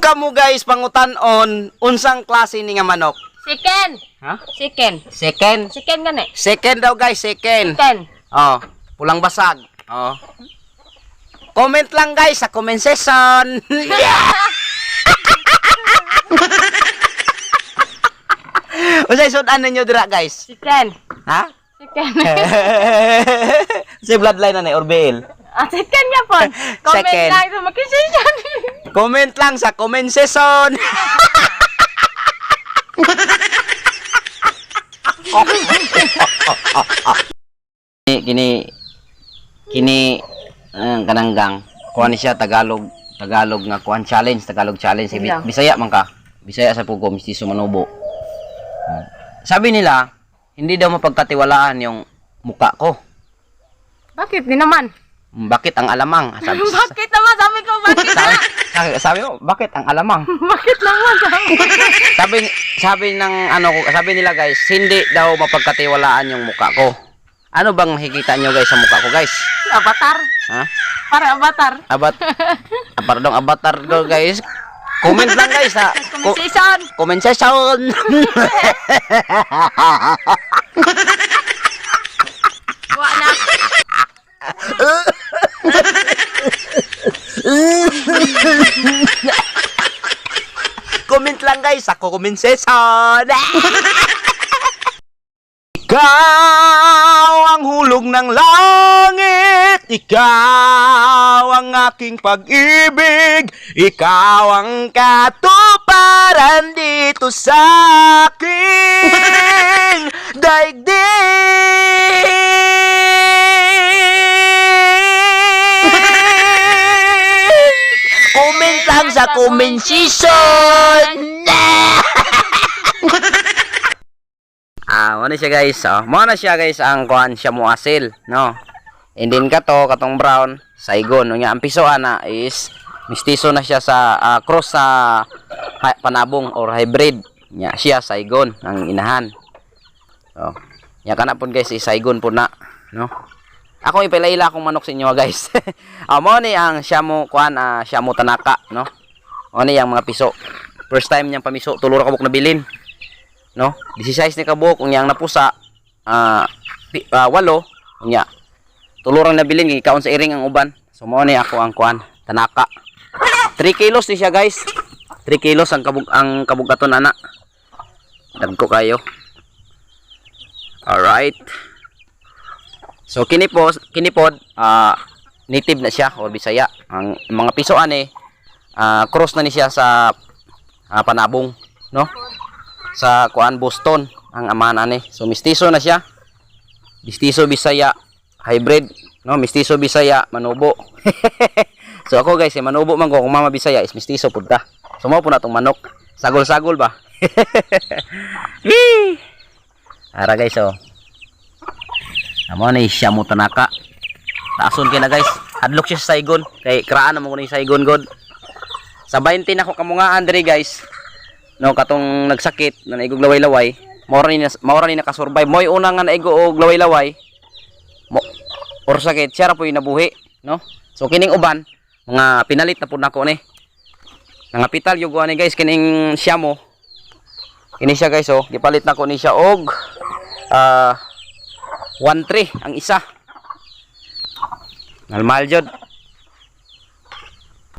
Kamu guys pangutan-on unsang klase ni nga manok? Second. Ha? Second. Second. Second gani. Second daw guys, second. Second. Oh, pulang basag. Oh. Comment lang guys sa comment section. Unsay sudan ninyo dira guys? Second. Ha? Second. Si bloodline na ni Orbel. Second nga po. Comment Second. lang sa makisisyon. Comment lang sa comment section. Kini kananggang kuan siya Tagalog nga kuan challenge, Tagalog challenge. Bisaya man ka. Bisaya sa pugo mistiso manubo. Sabi nila, hindi daw mapagkatiwalaan yung muka ko. Bakit? Di naman. Bakit ang alamang? Sabi, Bakit naman? Sabi ko, bakit na? sabi mo, bakit ang alamang? Bakit naman? Sabi ng sabi nila guys, hindi daw mapagkatiwalaan yung muka ko. Ano bang makikita nyo guys sa muka ko guys? Avatar. Ha? Para avatar. Pardon, avatar ko guys. Comment lang guys ha. Conversation. Comment section. Wala. Comment lang guys sa comment section. Ikaw ang hulog ng langit, ikaw ang aking pag-ibig, ikaw ang katuparan dito sa aking daigdig. Comment lang sa comment section. Ano siya guys, na siya guys ang kuan siya mo asil, no? And then katong brown, Saigon. Nya ang piso ana is mistiso na siya sa cross sa panabong or hybrid. Nya siya Saigon ang inahan. So, nya kana pud guys is Saigon pud na, no? Ako ipilaila akong manok sa inyo guys. Mo ni ang siya mo kuan siya mo Tanaka, no? Mo ni ang mga piso. First time niyang pamiso, tulo ra kabuk na bilin. No, 16 ni kabuk unya ang napusa 8 unya tulurang nabilin gikaon sa iring ang uban. So mao ni ako ang kuan Tanaka. 3 kilos ni siya guys. 3 kilos ang kabugaton ana. Dagko kayo. Alright. So kini pod native na siya or Bisaya. Ang mga piso ani cross na ni siya sa panabong, no? Sa kuan Boston ang amana ni. So mistiso na siya. Mistiso Bisaya hybrid, no? Mistiso Bisaya manubo. So ako guys, manubo man ko kung mama Bisaya is mistiso pud ta. So mao po na tong manok. Sagol-sagol ba? Ara guys, amo ni siya mo Tanaka. Taason kay na guys. Hadlok siya sa Saigon. Kay kraan mo ko ni Saigon god. Sa 20 na ko kamungaan diri guys. No, katong nagsakit na naigog laway-laway, maura ni nakasurvive. Mo'y una nga naigo og laway-laway. Or sakit, siya ra po yung nabuhi, no? So kining uban, mga pinalit na po nako ni. Nangapital yung ni guys kining siya mo. Kini siya guys, gipalit nako ni siya og 1-3 ang isa. Normal jud.